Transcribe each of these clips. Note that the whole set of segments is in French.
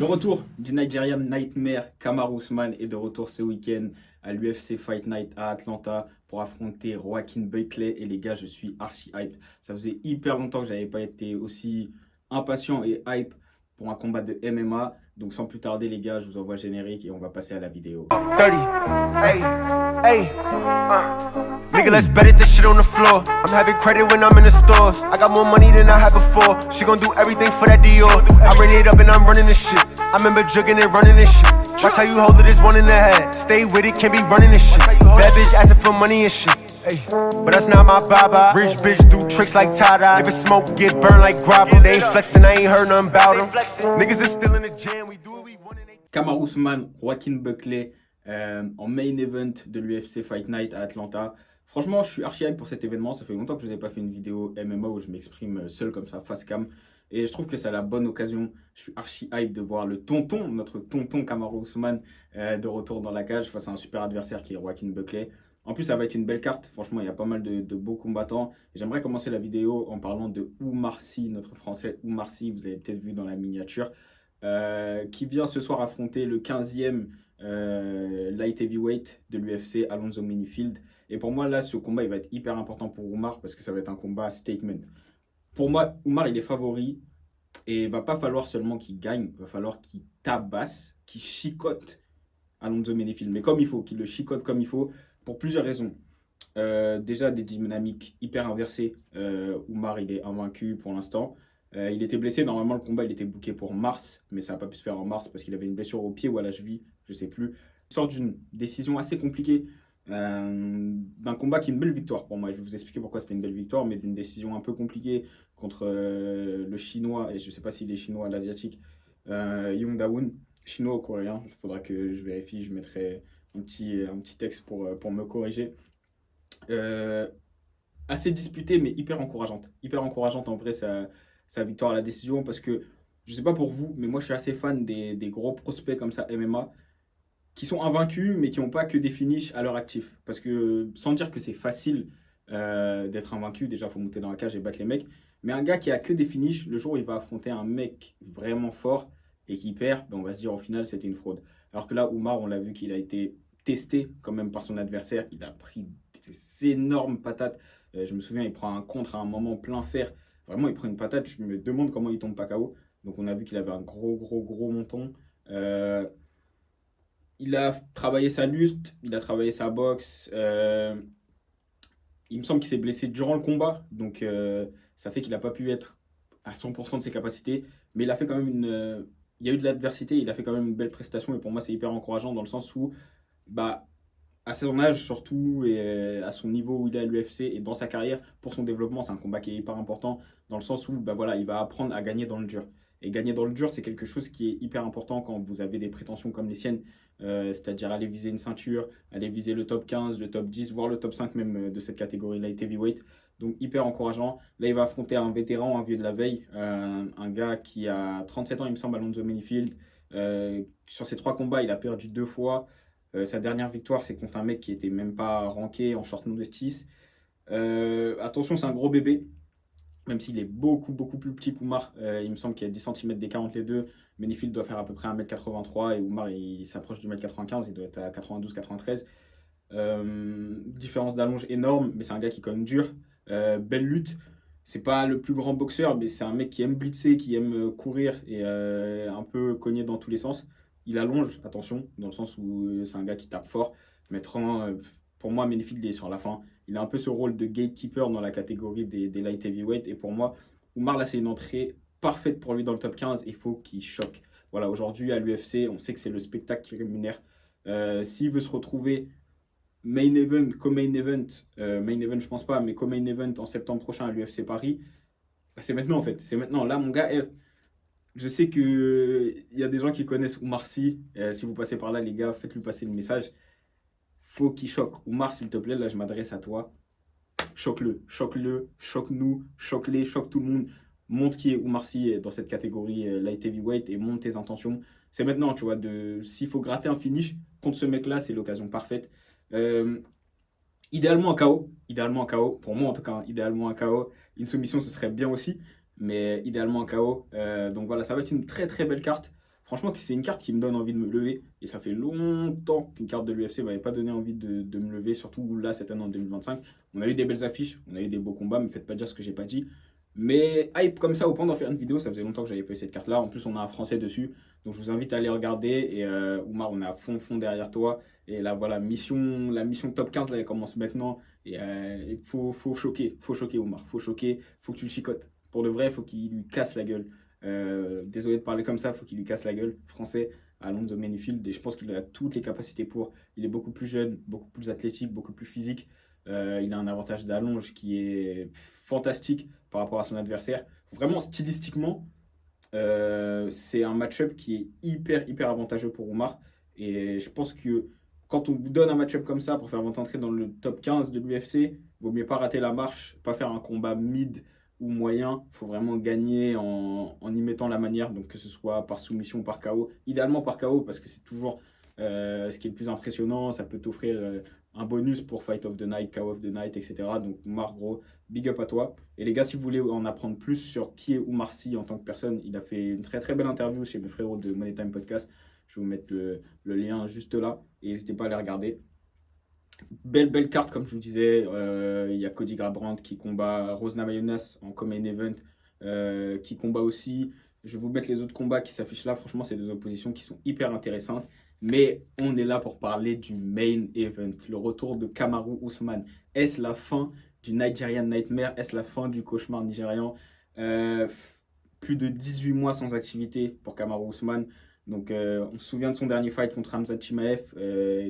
Le retour du Nigerian Nightmare, Kamaru Usman est de retour ce week-end à l'UFC Fight Night à Atlanta pour affronter Joaquin Buckley. Et les gars, je suis archi hype. Ça faisait hyper longtemps que j'avais pas été aussi impatient et hype pour un combat de MMA. Donc sans plus tarder les gars, je vous envoie le générique et on va passer à la vidéo. 30, hey, hey, nigga, let's bet it, this shit on the floor. I'm having credit when I'm in the stores. I got more money than I had before. She gon' do everything for that Dior. I ran it up and I'm running this shit. I remember jugging and running this shit. Watch how you hold it, it's one in the head. Stay with it, can't be running this shit. Bad bitch asking for money and shit. Hey, but that's not my baba. Rich bitch do tricks like Tada. If it smoke, get burned like gravel. They ain't flexing, I ain't heard nothing about them. Niggas is still in the jam, we do what we want. Kamaru Usman, Joaquin Buckley en main event de l'UFC Fight Night à Atlanta. Franchement, je suis archi hype pour cet événement. Ça fait longtemps que je n'ai pas fait une vidéo MMA où je m'exprime seul comme ça, face cam. Et je trouve que c'est la bonne occasion. Je suis archi hype de voir le tonton, notre tonton Kamaru Usman, de retour dans la cage face à un super adversaire qui est Joaquin Buckley. En plus, ça va être une belle carte. Franchement, il y a pas mal de beaux combattants. J'aimerais commencer la vidéo en parlant de Oumar Sy, notre français Oumar Sy. Vous avez peut-être vu dans la miniature. Qui vient ce soir affronter le 15e light heavyweight de l'UFC, Alonzo Menifield. Et pour moi, là, ce combat, il va être hyper important pour Oumar parce que ça va être un combat statement. Pour moi, Oumar, il est favori et il va pas falloir seulement qu'il gagne, il va falloir qu'il tabasse, qu'il chicote Alonzo Menifield. Mais comme il faut, qu'il le chicote comme il faut, pour plusieurs raisons. Déjà, des dynamiques hyper inversées. Oumar, il est invaincu pour l'instant. Il était blessé, normalement le combat il était booké pour mars, mais ça n'a pas pu se faire en mars parce qu'il avait une blessure au pied ou à la cheville, je ne sais plus. Il sort d'une décision assez compliquée, d'un combat qui est une belle victoire pour moi. Je vais vous expliquer pourquoi c'était une belle victoire, mais d'une décision un peu compliquée contre le chinois, et je ne sais pas s'il est chinois, l'asiatique, Young Dawoon, chinois ou coréen, il faudra que je vérifie, je mettrai un petit texte pour me corriger. Assez disputée mais hyper encourageante en vrai sa victoire à la décision parce que je sais pas pour vous mais moi je suis assez fan des gros prospects comme ça MMA qui sont invaincus mais qui n'ont pas que des finishes à leur actif parce que sans dire que c'est facile d'être invaincu, déjà il faut monter dans la cage et battre les mecs, mais un gars qui a que des finishes, le jour où il va affronter un mec vraiment fort et qui perd, ben on va se dire au final c'était une fraude. Alors que là Oumar, on l'a vu qu'il a été testé quand même par son adversaire, il a pris des énormes patates. Je me souviens, il prend un contre à un moment plein fer. Vraiment, il prend une patate. Je me demande comment il tombe pas KO. Donc, on a vu qu'il avait un gros menton. Il a travaillé sa lutte. Il a travaillé sa boxe. Il me semble qu'il s'est blessé durant le combat. Donc, ça fait qu'il n'a pas pu être à 100% de ses capacités. Mais il a fait quand même il y a eu de l'adversité. Il a fait quand même une belle prestation. Et pour moi, c'est hyper encourageant dans le sens où, bah, à son âge surtout et à son niveau où il est à l'UFC et dans sa carrière, pour son développement, c'est un combat qui est hyper important dans le sens où bah voilà, il va apprendre à gagner dans le dur. Et gagner dans le dur, c'est quelque chose qui est hyper important quand vous avez des prétentions comme les siennes, c'est-à-dire aller viser une ceinture, aller viser le top 15, le top 10, voire le top 5 même de cette catégorie light heavyweight. Donc hyper encourageant. Là, il va affronter un vétéran, un vieux de la veille, un gars qui a 37 ans, il me semble, Alonzo Menifield. Sur ses 3 combats, il a perdu 2 fois. Sa dernière victoire, c'est contre un mec qui était même pas ranké en short notice. Attention, c'est un gros bébé, même s'il est beaucoup plus petit qu'Oumar. Il me semble qu'il y a 10 cm d'écart entre les deux. Menifield doit faire à peu près 1m83 et Oumar, il s'approche du 1m95, il doit être à 92-93. Différence d'allonge énorme, mais c'est un gars qui cogne dur. Belle lutte. C'est pas le plus grand boxeur, mais c'est un mec qui aime blitzer, qui aime courir et un peu cogner dans tous les sens. Il allonge, attention, dans le sens où c'est un gars qui tape fort. Maintenant, pour moi, Menifield est sur la fin. Il a un peu ce rôle de gatekeeper dans la catégorie des light heavyweight. Et pour moi, Oumar, là, c'est une entrée parfaite pour lui dans le top 15. Il faut qu'il choque. Voilà, aujourd'hui, à l'UFC, on sait que c'est le spectacle qui rémunère. S'il veut se retrouver main event, je pense pas, mais co-main event en septembre prochain à l'UFC Paris, bah, c'est maintenant en fait. C'est maintenant. Là, mon gars, je sais qu'il y a des gens qui connaissent Oumar Sy. Si vous passez par là, les gars, faites-lui passer le message. Faut qu'il choque. Oumar, s'il te plaît, là, je m'adresse à toi. Choque-le, choque-nous, choque-les, choque tout le monde. Montre qui est Oumar Sy dans cette catégorie light heavyweight et montre tes intentions. C'est maintenant, tu vois, s'il faut gratter un finish contre ce mec-là, c'est l'occasion parfaite. Idéalement un KO, pour moi en tout cas, idéalement un KO. Une soumission, ce serait bien aussi. Mais idéalement un KO. Donc voilà, ça va être une très belle carte. Franchement, c'est une carte qui me donne envie de me lever. Et ça fait longtemps qu'une carte de l'UFC ne m'avait pas donné envie de me lever, surtout là, cette année en 2025. On a eu des belles affiches, on a eu des beaux combats, mais faites pas dire ce que j'ai pas dit. Mais hype comme ça, au point d'en faire une vidéo, ça faisait longtemps que j'avais pas eu cette carte-là. En plus, on a un Français dessus. Donc je vous invite à aller regarder. Et Oumar, on est à fond derrière toi. Et là, voilà, la mission top 15, là, elle commence maintenant. Et il faut choquer. Faut choquer, Oumar. Faut choquer. Faut que tu le chicotes. Pour de vrai, faut qu'il lui casse la gueule. Désolé de parler comme ça, faut qu'il lui casse la gueule. Français à Alonso Menifield. Et je pense qu'il a toutes les capacités pour. Il est beaucoup plus jeune, beaucoup plus athlétique, beaucoup plus physique. Il a un avantage d'allonge qui est fantastique par rapport à son adversaire. Vraiment, stylistiquement, c'est un match-up qui est hyper avantageux pour Oumar. Et je pense que quand on vous donne un match-up comme ça pour faire votre entrée dans le top 15 de l'UFC, vaut mieux pas rater la marche, pas faire un combat mid ou moyen. Il faut vraiment gagner en y mettant la manière, donc que ce soit par soumission ou par KO. Idéalement par KO, parce que c'est toujours ce qui est le plus impressionnant. Ça peut t'offrir un bonus pour Fight of the Night, KO of the Night, etc. Donc Oumar, gros, big up à toi. Et les gars, si vous voulez en apprendre plus sur qui est Oumar Sy en tant que personne, il a fait une très belle interview chez mes frérots de Money Time Podcast. Je vais vous mettre le lien juste là. Et n'hésitez pas à aller regarder. Belle carte, comme je vous disais. Il y a Cody Garbrandt qui combat Rose Namajunas en Common Event, qui combat aussi. Je vais vous mettre les autres combats qui s'affichent là. Franchement, c'est des oppositions qui sont hyper intéressantes. Mais on est là pour parler du main event, le retour de Kamaru Usman. Est-ce la fin du Nigerian Nightmare? Est-ce la fin du cauchemar nigérian? Plus de 18 mois sans activité pour Kamaru Usman. Donc on se souvient de son dernier fight contre Khamzat Chimaev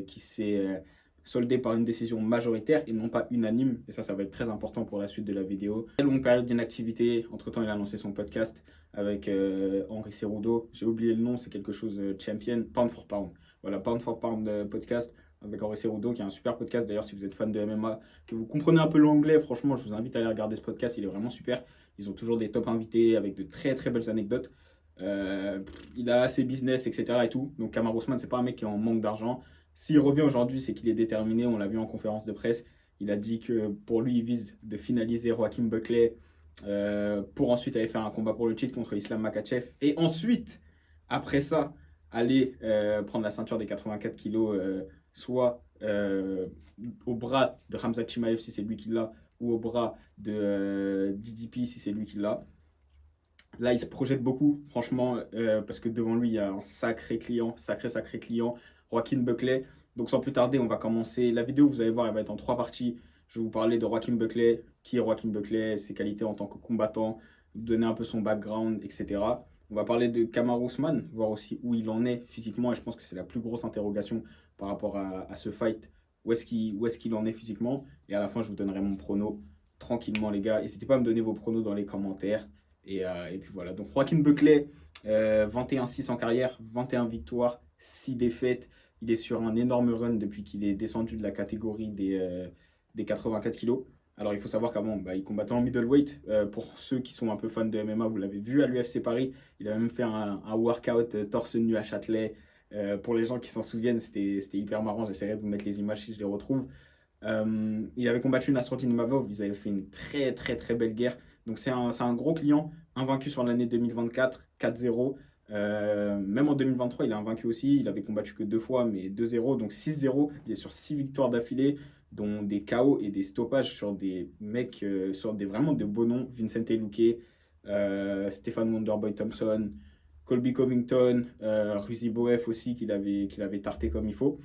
qui s'est soldé par une décision majoritaire et non pas unanime. Et ça va être très important pour la suite de la vidéo. Très longue période d'inactivité. Entre-temps, il a lancé son podcast avec Henri Cerudo. J'ai oublié le nom, c'est quelque chose champion, Pound for Pound. Voilà, Pound for Pound podcast avec Henri Cerudo, qui est un super podcast. D'ailleurs, si vous êtes fan de MMA, que vous comprenez un peu l'anglais, franchement, je vous invite à aller regarder ce podcast. Il est vraiment super. Ils ont toujours des top invités avec de très belles anecdotes. Il a assez business, etc. et tout. Donc Kamaru Usman, c'est pas un mec qui est en manque d'argent. S'il revient aujourd'hui, c'est qu'il est déterminé. On l'a vu en conférence de presse. Il a dit que pour lui, il vise de finaliser Joaquin Buckley pour ensuite aller faire un combat pour le titre contre Islam Makhachev. Et ensuite, après ça, aller prendre la ceinture des 84 kilos, soit au bras de Khamzat Chimaev si c'est lui qui l'a, ou au bras de DDP si c'est lui qui l'a. Là, il se projette beaucoup, franchement, parce que devant lui, il y a un sacré client, sacré client, Joaquin Buckley. Donc sans plus tarder, on va commencer. La vidéo, vous allez voir, elle va être en 3 parties. Je vais vous parler de Joaquin Buckley, qui est Joaquin Buckley, ses qualités en tant que combattant, vous donner un peu son background, etc. On va parler de Kamaru Usman, voir aussi où il en est physiquement. Et je pense que c'est la plus grosse interrogation par rapport à ce fight. Où est-ce qu'il en est physiquement? Et à la fin, je vous donnerai mon prono tranquillement, les gars. N'hésitez pas à me donner vos pronos dans les commentaires. Et puis voilà. Donc Joaquin Buckley, 21-6 en carrière, 21 victoires, 6 défaites. Il est sur un énorme run depuis qu'il est descendu de la catégorie des 84 kilos. Alors il faut savoir qu'avant, il combattait en middleweight. Pour ceux qui sont un peu fans de MMA, vous l'avez vu à l'UFC Paris. Il a même fait un workout torse nu à Châtelet. Pour les gens qui s'en souviennent, c'était hyper marrant. J'essaierai de vous mettre les images si je les retrouve. Il avait combattu Nassourdine Imavov. Ils avaient fait une très belle guerre. Donc c'est un gros client, invaincu sur l'année 2024, 4-0. Même en 2023, il a invaincu aussi. Il avait combattu que 2 fois, mais 2-0, donc 6-0. Il est sur 6 victoires d'affilée, dont des KO et des stoppages sur des mecs, sur vraiment de beaux noms. Vincente Luque, Stéphane Wonderboy Thompson, Colby Covington, Ruzi Boef aussi, qu'il avait tarté comme il faut.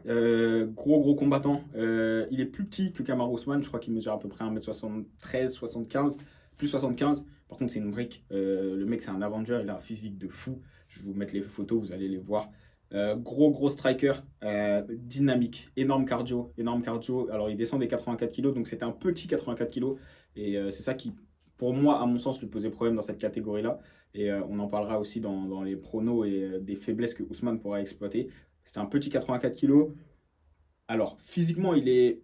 Gros combattant. Il est plus petit que Kamaru Usman, je crois qu'il mesure à peu près 1m73, 75, plus 75. Par contre, c'est une brique. Le mec, c'est un Avenger, il a un physique de fou. Je vais vous mettre les photos, vous allez les voir. Gros striker, dynamique, énorme cardio. Alors, il descend des 84 kg, donc c'était un petit 84 kg. Et c'est ça qui, pour moi, à mon sens, lui posait problème dans cette catégorie-là. Et on en parlera aussi dans les pronos et des faiblesses que Usman pourra exploiter. C'était un petit 84 kg. Alors, physiquement, il est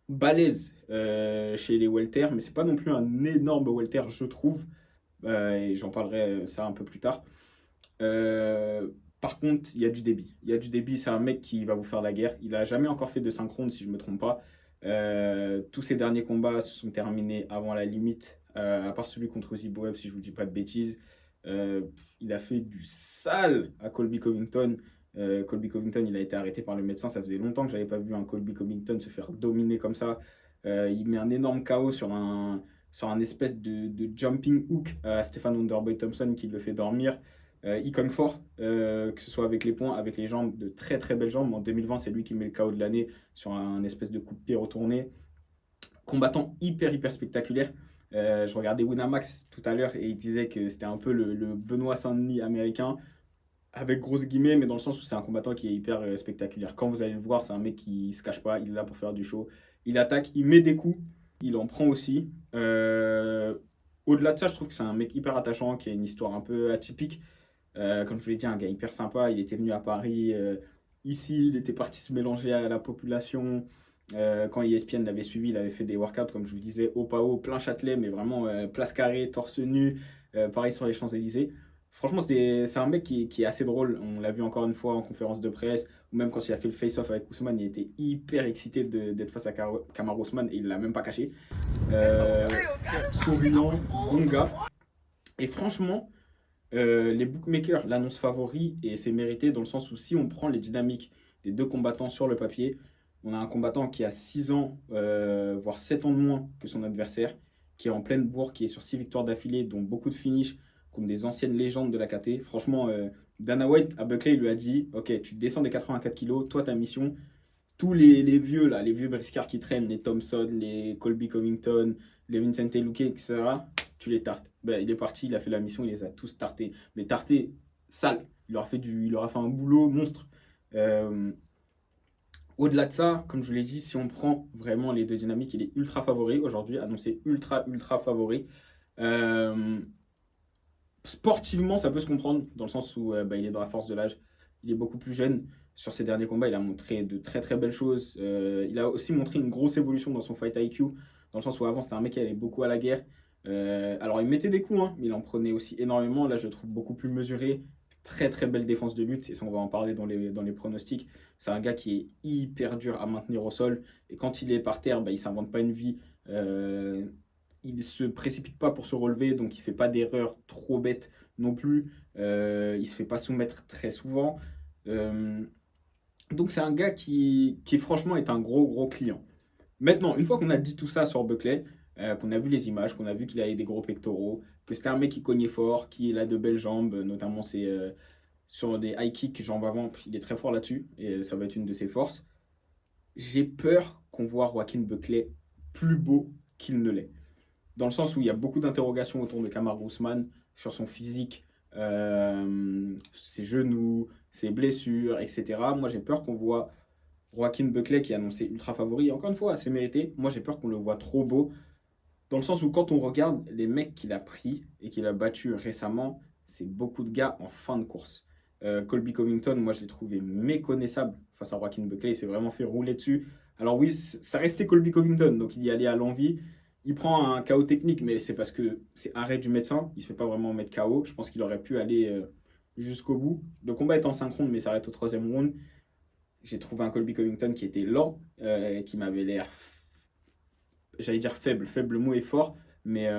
balèze chez les welter, mais c'est pas non plus un énorme welter, je trouve. Et j'en parlerai ça un peu plus tard. Par contre, il y a du débit. C'est un mec qui va vous faire la guerre. Il n'a jamais encore fait de synchrone, si je ne me trompe pas. Tous ses derniers combats se sont terminés avant la limite, à part celui contre Ziboev, si je ne vous dis pas de bêtises. Il a fait du sale à Colby Covington. Colby Covington, il a été arrêté par le médecin. Ça faisait longtemps que j'avais pas vu un Colby Covington se faire dominer comme ça. Il met un énorme KO sur un espèce de jumping hook à Stephen Wonderboy Thompson qui le fait dormir. Il cogne fort, que ce soit avec les poings, avec les jambes, de très très belles jambes. En 2020, c'est lui qui met le KO de l'année sur un espèce de coup de pied retourné. Combattant hyper spectaculaire. Je regardais Winamax tout à l'heure et il disait que c'était un peu le Benoît Saint-Denis américain, avec grosses guillemets, mais dans le sens où c'est un combattant qui est hyper spectaculaire. Quand vous allez le voir, c'est un mec qui se cache pas, il est là pour faire du show. Il attaque, il met des coups, il en prend aussi. Au-delà de ça, je trouve que c'est un mec hyper attachant, qui a une histoire un peu atypique. Comme je vous l'ai dit, un gars hyper sympa. Il était venu à Paris. Ici, il était parti se mélanger à la population. Quand ESPN l'avait suivi, il avait fait des workouts, comme je vous disais, haut pas haut, plein Châtelet, mais vraiment place carrée, torse nu, pareil sur les Champs-Élysées. Franchement, c'est un mec qui est assez drôle. On l'a vu encore une fois en conférence de presse, ou même quand il a fait le face-off avec Ousmane, il était hyper excité d'être face à Kamaru Ousmane et il l'a même pas caché. Souriant, bon gars. Et franchement, les bookmakers l'annoncent favori et c'est mérité dans le sens où si on prend les dynamiques des deux combattants sur le papier, on a un combattant qui a 6 ans, voire 7 ans de moins que son adversaire, qui est en pleine bourre, qui est sur 6 victoires d'affilée, dont beaucoup de finishes contre des anciennes légendes de la KT. Franchement, Dana White à Buckley, il lui a dit ok, tu descends des 84 kilos, toi ta mission, tous les vieux là, les vieux briscards qui traînent, les Thompson, les Colby Covington, les Vincente Luque, etc., tu les tartes. Ben, il est parti, il a fait la mission, il les a tous tartés. Mais tartés, sale. Il leur a fait un boulot monstre. Au-delà de ça, comme je vous l'ai dit, si on prend vraiment les deux dynamiques, il est ultra favori aujourd'hui, annoncé ultra favori. Sportivement, ça peut se comprendre, dans le sens où il est dans la force de l'âge. Il est beaucoup plus jeune. Sur ses derniers combats, il a montré de très belles choses. Il a aussi montré une grosse évolution dans son fight IQ, dans le sens où avant, c'était un mec qui allait beaucoup à la guerre. Alors, il mettait des coups, hein, mais il en prenait aussi énormément. Là, je le trouve beaucoup plus mesuré. Très belle défense de lutte, et ça, on va en parler dans les pronostics. C'est un gars qui est hyper dur à maintenir au sol, et quand il est par terre, il ne s'invente pas une vie. Il ne se précipite pas pour se relever, donc il ne fait pas d'erreurs trop bêtes non plus. Il ne se fait pas soumettre très souvent. Donc c'est un gars qui franchement est un gros client. Maintenant, une fois qu'on a dit tout ça sur Buckley, qu'on a vu les images, qu'on a vu qu'il avait des gros pectoraux, que c'était un mec qui cognait fort, qui a de belles jambes, notamment sur des high kicks, jambes avant, il est très fort là-dessus, et ça va être une de ses forces. J'ai peur qu'on voit Joaquin Buckley plus beau qu'il ne l'est. Dans le sens où il y a beaucoup d'interrogations autour de Kamaru Usman, sur son physique, ses genoux, ses blessures, etc. Moi, j'ai peur qu'on voit Joaquin Buckley, qui est annoncé ultra favori, et encore une fois, assez mérité. Moi, j'ai peur qu'on le voit trop beau, dans le sens où quand on regarde les mecs qu'il a pris et qu'il a battu récemment, c'est beaucoup de gars en fin de course. Colby Covington, moi, je l'ai trouvé méconnaissable face à Joaquin Buckley. Il s'est vraiment fait rouler dessus. Alors oui, ça restait Colby Covington, donc il y allait à l'envie. Il prend un KO technique, mais c'est parce que c'est arrêt du médecin. Il ne se fait pas vraiment mettre KO. Je pense qu'il aurait pu aller jusqu'au bout. Le combat est en synchrone, mais ça arrête au 3e round. J'ai trouvé un Colby Covington qui était lent, qui m'avait l'air, j'allais dire faible. Faible, le mot est fort, mais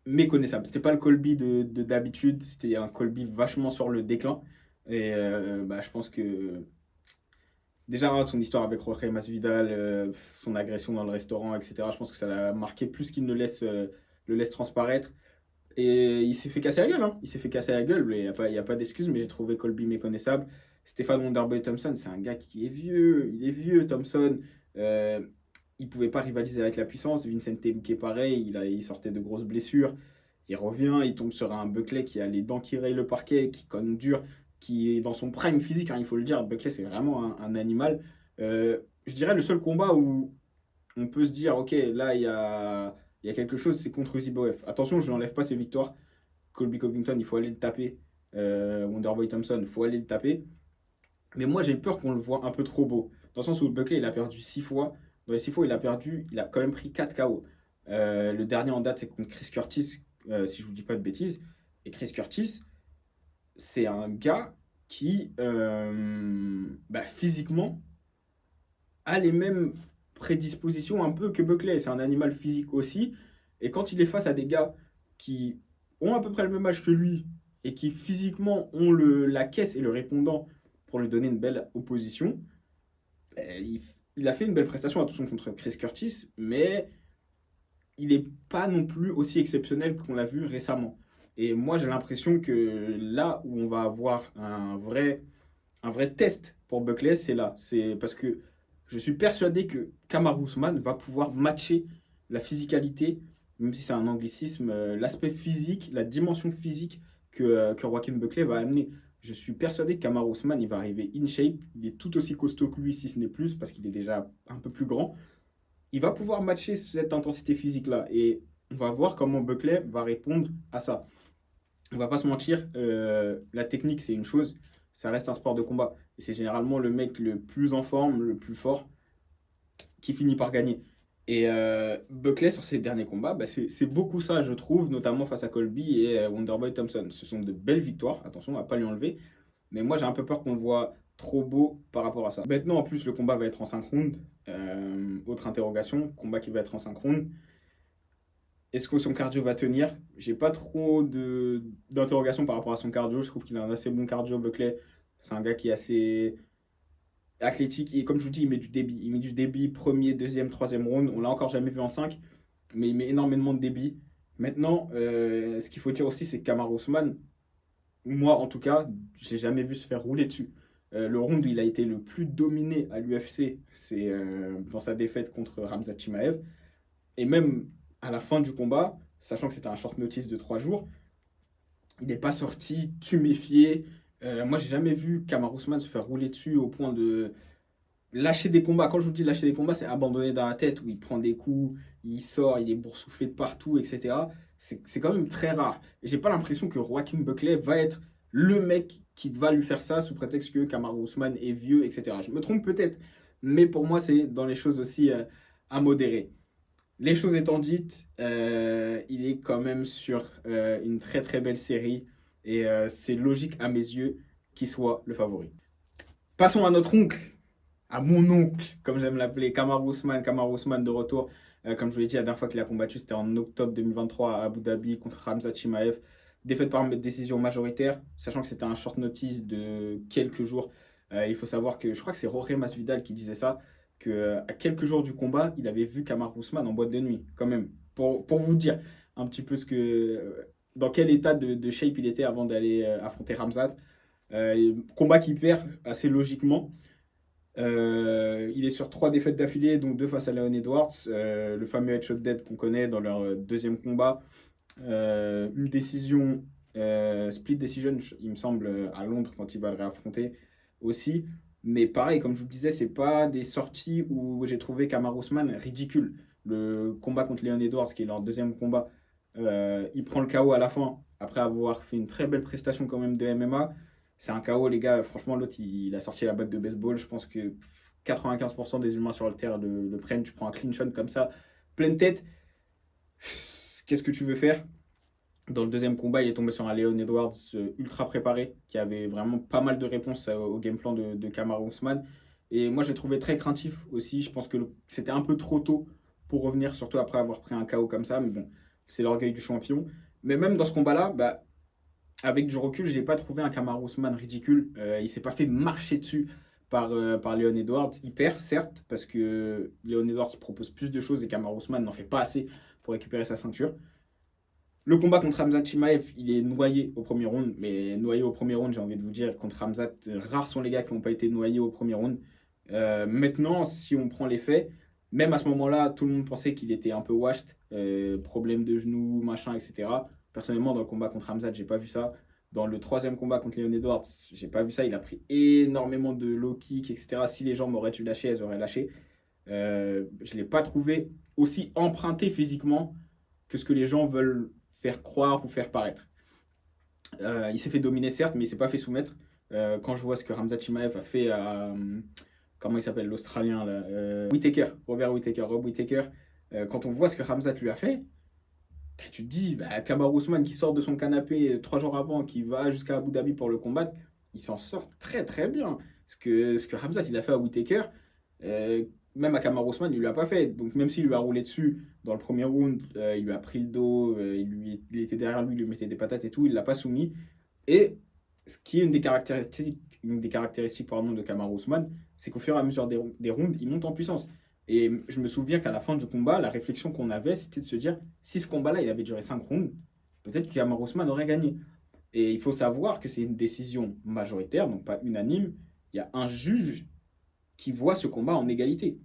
méconnaissable. C'était pas le Colby d'habitude. C'était un Colby vachement sur le déclin. Et je pense que déjà, son histoire avec Jorge Masvidal, son agression dans le restaurant, etc., je pense que ça l'a marqué plus qu'il ne le laisse transparaître. Et il s'est fait casser la gueule. Hein. Il s'est fait casser la gueule. Il n'y a pas d'excuse, mais j'ai trouvé Colby méconnaissable. Stephen Wonderboy Thompson, c'est un gars qui est vieux. Il est vieux, Thompson. Il ne pouvait pas rivaliser avec la puissance. Vincente Luque, pareil. Il sortait de grosses blessures. Il revient, il tombe sur un Buckley qui a les dents qui rayent le parquet, qui cogne dur, qui est dans son prime physique, hein, il faut le dire. Buckley, c'est vraiment un animal. Je dirais le seul combat où on peut se dire, ok, là, il y a quelque chose, c'est contre Uziboev. Attention, je n'enlève pas ses victoires. Colby Covington, il faut aller le taper. Wonderboy Thompson, il faut aller le taper. Mais moi, j'ai peur qu'on le voit un peu trop beau. Dans le sens où Buckley, il a perdu 6 fois. Dans les 6 fois, il a quand même pris 4 KO. Le dernier en date, c'est contre Chris Curtis, si je ne vous dis pas de bêtises. Et Chris Curtis, c'est un gars qui, physiquement, a les mêmes prédispositions un peu que Buckley. C'est un animal physique aussi. Et quand il est face à des gars qui ont à peu près le même âge que lui et qui physiquement ont la caisse et le répondant pour lui donner une belle opposition, il a fait une belle prestation, attention, contre Chris Curtis, mais il n'est pas non plus aussi exceptionnel qu'on l'a vu récemment. Et moi, j'ai l'impression que là où on va avoir un vrai test pour Buckley, c'est là. C'est parce que je suis persuadé que Kamaru Usman va pouvoir matcher la physicalité, même si c'est un anglicisme, l'aspect physique, la dimension physique que Joaquin Buckley va amener. Je suis persuadé que Kamaru Usman, il va arriver in shape. Il est tout aussi costaud que lui, si ce n'est plus, parce qu'il est déjà un peu plus grand. Il va pouvoir matcher cette intensité physique-là. Et on va voir comment Buckley va répondre à ça. On va pas se mentir, la technique, c'est une chose, ça reste un sport de combat. Et c'est généralement le mec le plus en forme, le plus fort, qui finit par gagner. Et Buckley, sur ses derniers combats, bah, c'est beaucoup ça, je trouve, notamment face à Colby et Wonderboy Thompson. Ce sont de belles victoires, attention, on va pas lui enlever. Mais moi, j'ai un peu peur qu'on le voit trop beau par rapport à ça. Maintenant, en plus, le combat va être en 5 rounds. Autre interrogation, combat qui va être en 5 rounds. Est-ce que son cardio va tenir? J'ai pas trop d'interrogations par rapport à son cardio. Je trouve qu'il a un assez bon cardio, Buckley. C'est un gars qui est assez athlétique. Et comme je vous dis, il met du débit. Il met du débit premier, deuxième, troisième round. On l'a encore jamais vu en 5, mais il met énormément de débit. Maintenant, ce qu'il faut dire aussi, c'est que Kamaru Usman, moi en tout cas, j'ai jamais vu se faire rouler dessus. Le round où il a été le plus dominé à l'UFC, c'est dans sa défaite contre Khamzat Chimaev. Et même à la fin du combat, sachant que c'était un short notice de 3 jours, il n'est pas sorti tuméfié. Moi, j'ai jamais vu Kamaru Usman se faire rouler dessus au point de lâcher des combats. Quand je vous dis lâcher des combats, c'est abandonner dans la tête, où il prend des coups, il sort, il est boursouflé de partout, etc. C'est quand même très rare. Et j'ai pas l'impression que Joaquin Buckley va être le mec qui va lui faire ça sous prétexte que Kamaru Usman est vieux, etc. Je me trompe peut-être, mais pour moi, c'est dans les choses aussi à modérer. Les choses étant dites, il est quand même sur une très très belle série et c'est logique à mes yeux qu'il soit le favori. Passons à notre oncle, à mon oncle, comme j'aime l'appeler, Kamaru Usman. Kamaru Usman de retour. Comme je vous l'ai dit, la dernière fois qu'il a combattu, c'était en octobre 2023 à Abu Dhabi contre Khamzat Chimaev. Défaite par décision majoritaire, sachant que c'était un short notice de quelques jours. Il faut savoir que je crois que c'est Jorge Masvidal qui disait ça, qu'à quelques jours du combat, il avait vu Kamaru Usman en boîte de nuit, quand même. Pour vous dire un petit peu dans quel état de shape il était avant d'aller affronter Khamzat. Combat qu'il perd assez logiquement. Il est sur 3 défaites d'affilée, donc 2 face à Leon Edwards, le fameux headshot dead qu'on connaît dans leur deuxième combat. Une décision, split decision, il me semble, à Londres quand il va le réaffronter aussi. Mais pareil, comme je vous le disais, c'est pas des sorties où j'ai trouvé Kamaru Usman ridicule. Le combat contre Leon Edwards, qui est leur deuxième combat, il prend le KO à la fin, après avoir fait une très belle prestation quand même de MMA. C'est un KO, les gars. Franchement, l'autre, il a sorti la batte de baseball. Je pense que 95% des humains sur le terre le prennent. Tu prends un clean shot comme ça, pleine tête. Qu'est-ce que tu veux faire? Dans le deuxième combat, il est tombé sur un Leon Edwards ultra préparé, qui avait vraiment pas mal de réponses au game plan de Kamaru Usman. Et moi, j'ai trouvé très craintif aussi. Je pense que c'était un peu trop tôt pour revenir, surtout après avoir pris un KO comme ça. Mais bon, c'est l'orgueil du champion. Mais même dans ce combat-là, bah, avec du recul, je n'ai pas trouvé un Kamaru Usman ridicule. Il ne s'est pas fait marcher dessus par Leon Edwards. Il perd, certes, parce que Leon Edwards propose plus de choses et Kamaru Usman n'en fait pas assez pour récupérer sa ceinture. Le combat contre Khamzat Chimaev, il est noyé au premier round. Mais noyé au premier round, j'ai envie de vous dire, contre Khamzat, rares sont les gars qui n'ont pas été noyés au premier round. Maintenant, si on prend les faits, même à ce moment-là, tout le monde pensait qu'il était un peu washed. Problème de genoux, machin, etc. Personnellement, dans le combat contre Khamzat, j'ai pas vu ça. Dans le troisième combat contre Leon Edwards, j'ai pas vu ça. Il a pris énormément de low kick, etc. Si les jambes auraient dû lâcher, elles auraient lâché. Je l'ai pas trouvé aussi emprunté physiquement que ce que les gens veulent faire croire ou faire paraître. Il s'est fait dominer, certes, mais il s'est pas fait soumettre. Quand je vois ce que Khamzat Chimaev a fait à... comment il s'appelle, l'Australien là, Whittaker, Robert Whittaker, Rob Whittaker. Quand on voit ce que Khamzat lui a fait, tu te dis, bah, Kamaru Usman qui sort de son canapé 3 jours avant, qui va jusqu'à Abu Dhabi pour le combattre, il s'en sort très très bien. Ce que Khamzat il a fait à Whittaker, même à Kamaru Usman, il lui a pas fait. Donc même s'il lui a roulé dessus dans le premier round, il lui a pris le dos, il était derrière lui, il lui mettait des patates et tout, il l'a pas soumis. Et ce qui est une des caractéristiques pardon, de Kamaru Usman, c'est qu'au fur et à mesure des rounds, il monte en puissance. Et je me souviens qu'à la fin du combat, la réflexion qu'on avait, c'était de se dire, si ce combat-là, il avait duré 5 rounds, peut-être que Kamaru Usman aurait gagné. Et il faut savoir que c'est une décision majoritaire, donc pas unanime. Il y a un juge qui voit ce combat en égalité.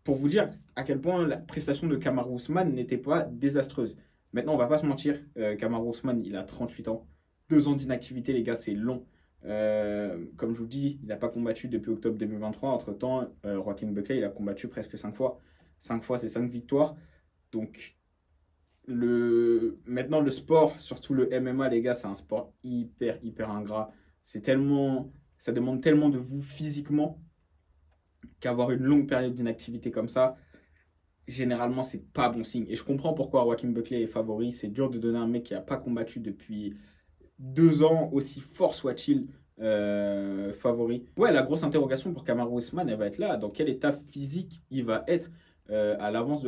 Pour vous dire à quel point la prestation de Kamaru Usman n'était pas désastreuse. Maintenant, on va pas se mentir, Kamaru Usman, il a 38 ans. 2 ans d'inactivité, les gars, c'est long. Comme je vous dis, il n'a pas combattu depuis octobre 2023. Entre-temps, Joaquin Buckley, il a combattu presque 5 fois. 5 fois, c'est 5 victoires. Donc, maintenant, le sport, surtout le MMA, les gars, c'est un sport hyper ingrat. Ça demande tellement de vous physiquement qu'avoir une longue période d'inactivité comme ça, généralement, c'est pas bon signe. Et je comprends pourquoi Joaquin Buckley est favori. C'est dur de donner un mec qui n'a pas combattu depuis 2 ans, aussi fort soit-il, favori. Ouais, la grosse interrogation pour Kamaru Usman, elle va être là. Dans quel état physique il va être à l'approche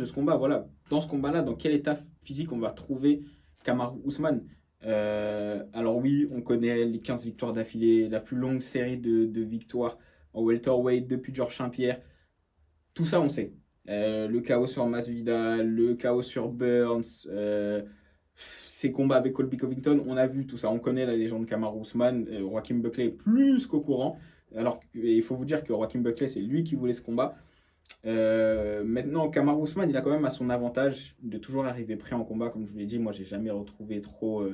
de ce combat? Voilà. Dans ce combat-là, dans quel état physique on va trouver Kamaru Usman? Alors oui, on connaît les 15 victoires d'affilée, la plus longue série de victoires en welterweight depuis Georges Saint-Pierre. Tout ça, on sait. Le chaos sur Masvidal, le chaos sur Burns, ses combats avec Colby Covington, on a vu tout ça. On connaît la légende Kamaru Usman. Joaquin Buckley est plus qu'au courant. Alors, il faut vous dire que Joaquin Buckley, c'est lui qui voulait ce combat. Maintenant, Kamaru Usman, il a quand même à son avantage de toujours arriver prêt en combat. Comme je vous l'ai dit, moi, j'ai jamais retrouvé trop...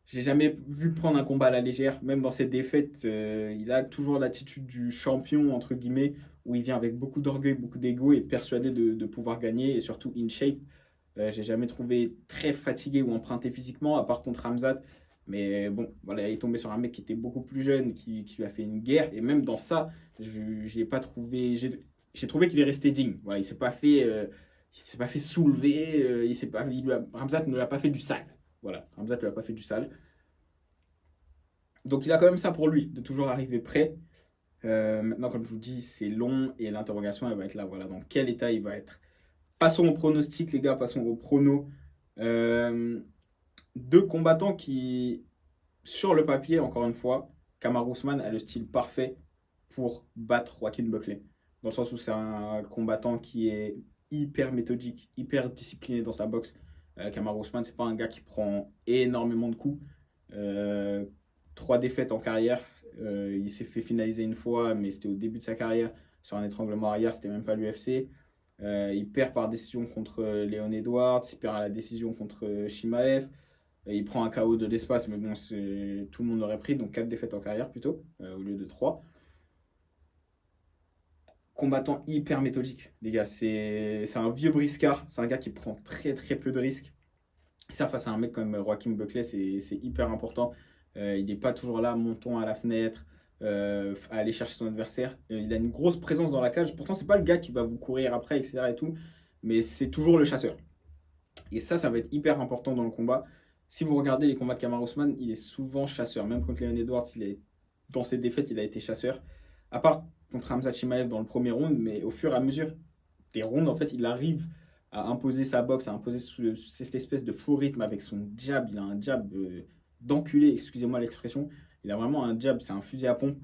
J'ai jamais vu prendre un combat à la légère. Même dans ses défaites, il a toujours l'attitude du champion, entre guillemets, où il vient avec beaucoup d'orgueil, beaucoup d'ego et persuadé de pouvoir gagner et surtout in shape. J'ai jamais trouvé très fatigué ou emprunté physiquement, à part contre Khamzat. Mais bon, voilà, il est tombé sur un mec qui était beaucoup plus jeune, qui lui a fait une guerre. Et même dans ça, je l'ai pas trouvé. J'ai trouvé qu'il est resté digne. Voilà, il s'est pas fait soulever. Khamzat ne lui a pas fait du sale. Voilà, Khamzat ne lui a pas fait du sale. Donc il a quand même ça pour lui, de toujours arriver prêt. Maintenant, comme je vous dis, c'est long et l'interrogation, elle va être là. Voilà, dans quel état il va être. Passons au pronostic, les gars, passons au prono. Deux combattants qui, sur le papier, encore une fois, Kamaru Usman a le style parfait pour battre Joaquin Buckley. Dans le sens où c'est un combattant qui est hyper méthodique, hyper discipliné dans sa boxe. Kamaru Usman, c'est pas un gars qui prend énormément de coups. 3 défaites en carrière. Il s'est fait finaliser une fois, mais c'était au début de sa carrière sur un étranglement arrière, c'était même pas l'UFC. Il perd par décision contre Leon Edwards, il perd à la décision contre Chimaev. Il prend un KO de l'espace, mais bon, tout le monde l'aurait pris, donc 4 défaites en carrière plutôt, au lieu de 3. Combattant hyper méthodique, les gars. C'est un vieux briscard, c'est un gars qui prend très peu de risques. Et ça, face à un mec comme Joaquin Buckley, c'est hyper important. Il n'est pas toujours là, montant à la fenêtre, à aller chercher son adversaire. Il a une grosse présence dans la cage. Pourtant, c'est pas le gars qui va vous courir après, etc. et tout, mais c'est toujours le chasseur. Et ça va être hyper important dans le combat. Si vous regardez les combats de Kamaru Usman, il est souvent chasseur. Même contre Leon Edwards, dans ses défaites, il a été chasseur. À part contre Khamzat Chimaev dans le premier round, mais au fur et à mesure des rounds, en fait, il arrive à imposer sa boxe, à imposer cette espèce de faux rythme avec son jab. Il a un jab d'enculé, excusez-moi l'expression. Il a vraiment un jab, c'est un fusil à pompe.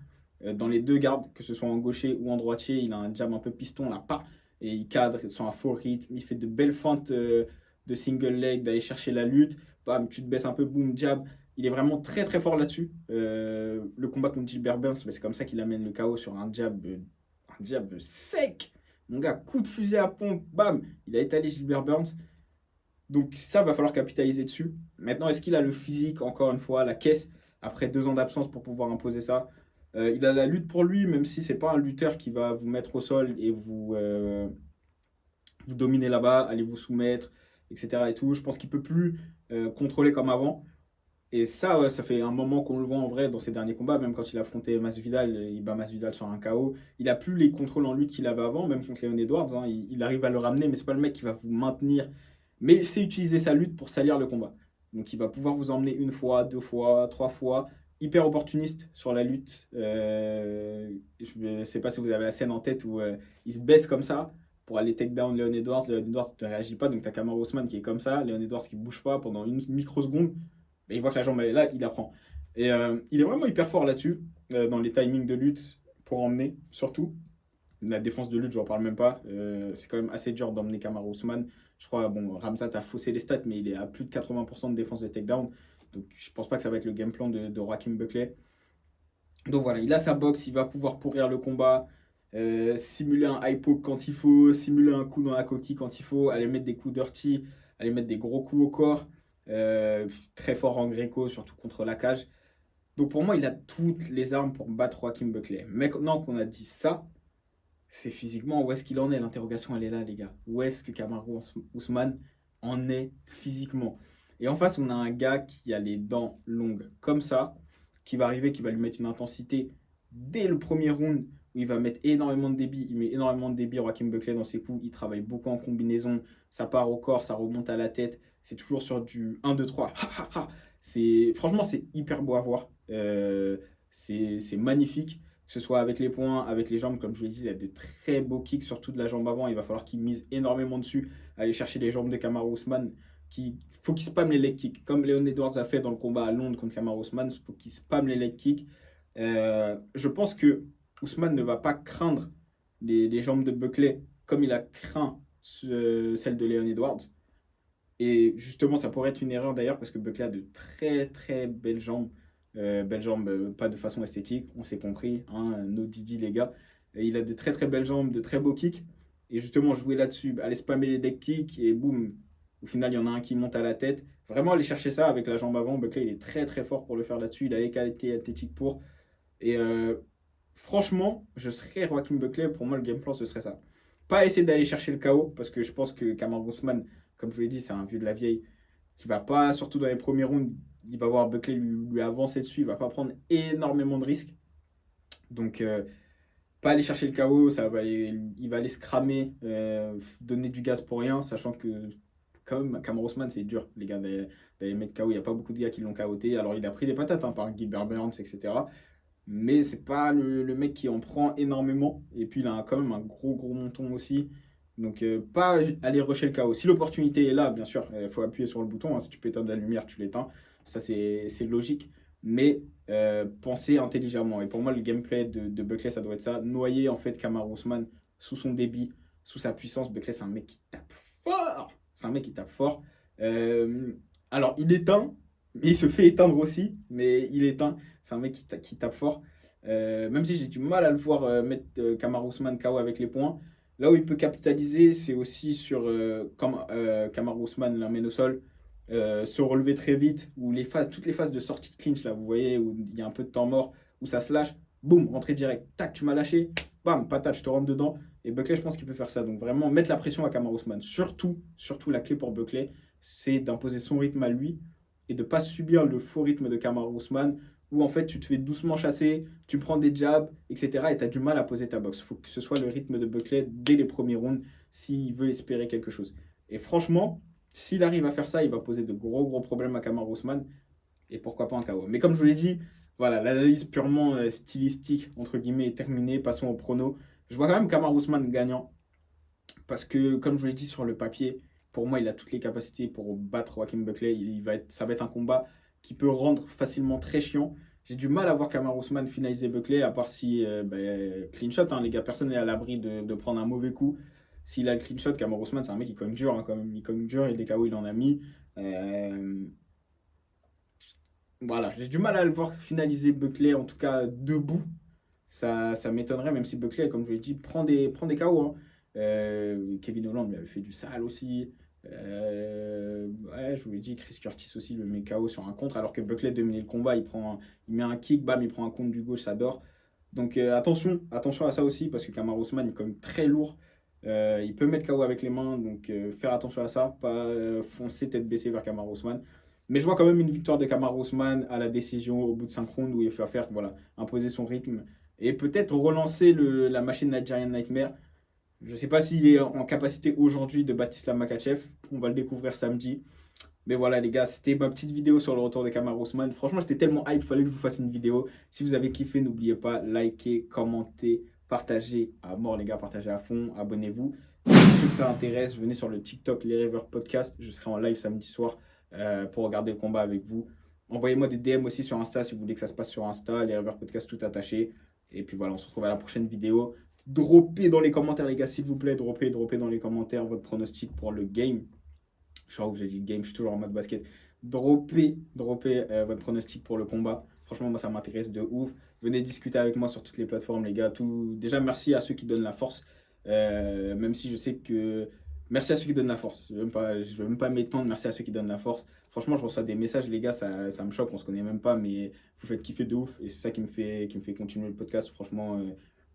Dans les deux gardes, que ce soit en gaucher ou en droitier, il a un jab un peu piston, là, pas. Et il cadre sur un faux rythme. Il fait de belles feintes de single leg, d'aller chercher la lutte. Bam, tu te baisses un peu, boum, jab. Il est vraiment très fort là-dessus. Le combat contre Gilbert Burns, c'est comme ça qu'il amène le KO sur un jab sec. Mon gars, coup de fusil à pompe, bam, il a étalé Gilbert Burns. Donc ça, va falloir capitaliser dessus. Maintenant, est-ce qu'il a le physique, encore une fois, la caisse, après 2 ans d'absence pour pouvoir imposer ça? Il a la lutte pour lui, même si c'est pas un lutteur qui va vous mettre au sol et vous dominer là-bas, aller vous soumettre, etc. et tout. Je pense qu'il peut plus contrôler comme avant. Et ça, ouais, ça fait un moment qu'on le voit en vrai dans ses derniers combats. Même quand il a affronté Masvidal, il bat Masvidal sur un KO. Il a plus les contrôles en lutte qu'il avait avant, même contre Leon Edwards. Hein. Il arrive à le ramener, mais c'est pas le mec qui va vous maintenir. Mais il sait utiliser sa lutte pour salir le combat. Donc il va pouvoir vous emmener 1 fois, 2 fois, 3 fois. hyper opportuniste sur la lutte. Je ne sais pas si vous avez la scène en tête où il se baisse comme ça pour aller take down Leon Edwards. Leon Edwards ne réagit pas, donc tu as Kamaru Usman qui est comme ça, Leon Edwards qui ne bouge pas pendant une microseconde, et il voit que la jambe elle est là, il apprend. Et il est vraiment hyper fort là-dessus, dans les timings de lutte pour emmener, surtout. La défense de lutte, je n'en parle même pas. C'est quand même assez dur d'emmener Kamaru Usman. Je crois, bon, Ramzat a faussé les stats, mais il est à plus de 80% de défense de takedown. Donc je ne pense pas que ça va être le game plan de Joaquin Buckley. Donc voilà, il a sa boxe, il va pouvoir pourrir le combat, simuler un high poke quand il faut, simuler un coup dans la coquille quand il faut, aller mettre des coups dirty, aller mettre des gros coups au corps. Très fort en gréco, surtout contre la cage. Donc pour moi, il a toutes les armes pour battre Joaquin Buckley. Maintenant qu'on a dit ça, c'est physiquement où est-ce qu'il en est. L'interrogation, elle est là, les gars. Où est-ce que Kamaru Usman en est physiquement? Et en face, on a un gars qui a les dents longues comme ça, qui va arriver, qui va lui mettre une intensité dès le premier round, où il va mettre énormément de débit. Il met énormément de débit, Joaquin Buckley, dans ses coups. Il travaille beaucoup en combinaison. Ça part au corps, ça remonte à la tête. C'est toujours sur du 1, 2, 3. Franchement, c'est hyper beau à voir. C'est magnifique. Que ce soit avec les poings, avec les jambes, comme je vous l'ai dit, il y a de très beaux kicks, surtout de la jambe avant. Il va falloir qu'il mise énormément dessus, aller chercher les jambes de Kamaru Usman. Faut qu'il spamme les leg kicks, comme Leon Edwards a fait dans le combat à Londres contre Kamaru Usman. Il faut qu'il spamme les leg kicks. Je pense que Usman ne va pas craindre les jambes de Buckley comme il a craint celle de Leon Edwards. Et justement, ça pourrait être une erreur d'ailleurs, parce que Buckley a de très très belles jambes. Belles jambes, pas de façon esthétique, on s'est compris, hein, no Didi les gars. Et il a de très très belles jambes, de très beaux kicks. Et justement, jouer là-dessus, aller spammer les leg kicks, et boum, au final, il y en a un qui monte à la tête. Vraiment, aller chercher ça avec la jambe avant. Buckley, il est très très fort pour le faire là-dessus. Il a les qualités athlétiques pour. Et franchement, je serais Joaquin Buckley. Pour moi, le game plan, ce serait ça. Pas essayer d'aller chercher le KO, parce que je pense que Kamaru Usman, comme je vous l'ai dit, c'est un vieux de la vieille qui va pas, surtout dans les premiers rounds, il va voir Buckley lui avancer dessus, il va pas prendre énormément de risques. Donc, pas aller chercher le KO, il va aller se cramer, donner du gaz pour rien, sachant que, comme Kamaru Usman, c'est dur, les gars, d'aller mettre KO. Il n'y a pas beaucoup de gars qui l'ont KOté. Alors, il a pris des patates par Gilbert Burns, etc. Mais c'est pas le mec qui en prend énormément. Et puis, il a quand même un gros menton aussi. Donc, pas aller rusher le KO. Si l'opportunité est là, bien sûr, il faut appuyer sur le bouton. Hein. Si tu peux éteindre la lumière, tu l'éteins. Ça, c'est logique. Mais penser intelligemment. Et pour moi, le gameplay de Buckley, ça doit être ça. Noyer, en fait, Kamaru Usman sous son débit, sous sa puissance. Buckley, c'est un mec qui tape fort. C'est un mec qui tape fort. Alors, il éteint, mais il se fait éteindre aussi. Mais il éteint. C'est un mec qui tape fort. Même si j'ai du mal à le voir mettre Kamaru Usman KO avec les poings. Là où il peut capitaliser, c'est aussi sur quand Kamaru Usman l'amène au sol, se relever très vite, ou toutes les phases de sortie de clinch, là, vous voyez, où il y a un peu de temps mort, où ça se lâche, boum, rentrée direct, tac, tu m'as lâché, bam, patate, je te rentre dedans. Et Buckley, je pense qu'il peut faire ça. Donc vraiment, mettre la pression à Kamaru Usman. Surtout, la clé pour Buckley, c'est d'imposer son rythme à lui et de ne pas subir le faux rythme de Kamaru Usman, où en fait tu te fais doucement chasser, tu prends des jabs, etc. et tu as du mal à poser ta boxe. Il faut que ce soit le rythme de Buckley dès les premiers rounds s'il veut espérer quelque chose. Et franchement, s'il arrive à faire ça, il va poser de gros problèmes à Kamaru Usman et pourquoi pas un KO. Mais comme je vous l'ai dit, voilà, l'analyse purement stylistique, entre guillemets, est terminée. Passons au prono. Je vois quand même Kamaru Usman gagnant parce que, comme je vous l'ai dit sur le papier, pour moi, il a toutes les capacités pour battre Joaquin Buckley. Ça va être un combat qui peut rendre facilement très chiant. J'ai du mal à voir Kamaru Usman finaliser Buckley, à part si clean shot, hein, les gars, personne n'est à l'abri de prendre un mauvais coup. S'il a le clean shot, Kamaru Usman, c'est un mec qui cogne dur, hein, quand même. Il cogne dur, et des KO, il en a mis. Voilà, j'ai du mal à le voir finaliser Buckley, en tout cas debout. Ça m'étonnerait, même si Buckley, comme je vous l'ai dit, prend des KO. Hein. Kevin Holland lui avait fait du sale aussi. Ouais, je vous l'ai dit, Chris Curtis aussi le met KO sur un contre, alors que Buckley dominait le combat, il met un kick, bam, il prend un contre du gauche, ça dort. Donc attention à ça aussi, parce que Kamaru Usman, il cogne très lourd. Il peut mettre KO avec les mains, donc faire attention à ça, pas foncer tête baissée vers Kamaru Usman. Mais je vois quand même une victoire de Kamaru Usman à la décision au bout de 5 rounds, où il va faire, voilà, imposer son rythme et peut-être relancer la machine Nigerian Nightmare. Je ne sais pas s'il est en capacité aujourd'hui de battre Islam Makhachev. On va le découvrir samedi. Mais voilà les gars, c'était ma petite vidéo sur le retour de Kamaru Usman. Franchement, j'étais tellement hype, il fallait que je vous fasse une vidéo. Si vous avez kiffé, n'oubliez pas, liker, commenter, partager à mort les gars, partagez à fond, abonnez-vous. Si ceux que ça intéresse, venez sur le TikTok Les Rêveurs Podcast. Je serai en live samedi soir pour regarder le combat avec vous. Envoyez-moi des DM aussi sur Insta si vous voulez que ça se passe sur Insta, Les Rêveurs Podcast tout attaché. Et puis voilà, on se retrouve à la prochaine vidéo. Droppez dans les commentaires les gars, s'il vous plaît, droppez dans les commentaires votre pronostic pour le game. Je sais pas où j'ai dit le game, je suis toujours en mode basket. Droppez votre pronostic pour le combat. Franchement, moi, ça m'intéresse de ouf. Venez discuter avec moi sur toutes les plateformes, les gars. Déjà, merci à ceux qui donnent la force. Même si je sais que... Merci à ceux qui donnent la force. Je ne veux même pas m'étendre. Merci à ceux qui donnent la force. Franchement, je reçois des messages, les gars, ça me choque. On ne se connaît même pas, mais vous faites kiffer de ouf. Et c'est ça qui me fait continuer le podcast. Franchement...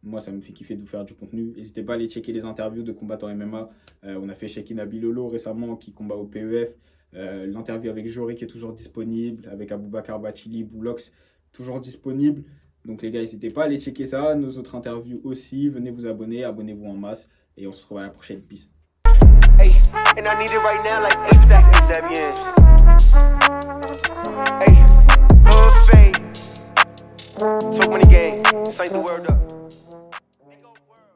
moi, ça me fait kiffer de vous faire du contenu. N'hésitez pas à aller checker les interviews de combattants MMA. On a fait Shekin Abilolo récemment qui combat au PEF. L'interview avec Jory qui est toujours disponible. Avec Aboubakar Bachili, Boulox, toujours disponible. Donc les gars, n'hésitez pas à aller checker ça. Nos autres interviews aussi. Venez vous abonner, abonnez-vous en masse. Et on se retrouve à la prochaine. Peace. Hey, and I need it right now like ASAP, yeah. Hey, hood fade. So many games, this ain't the world up.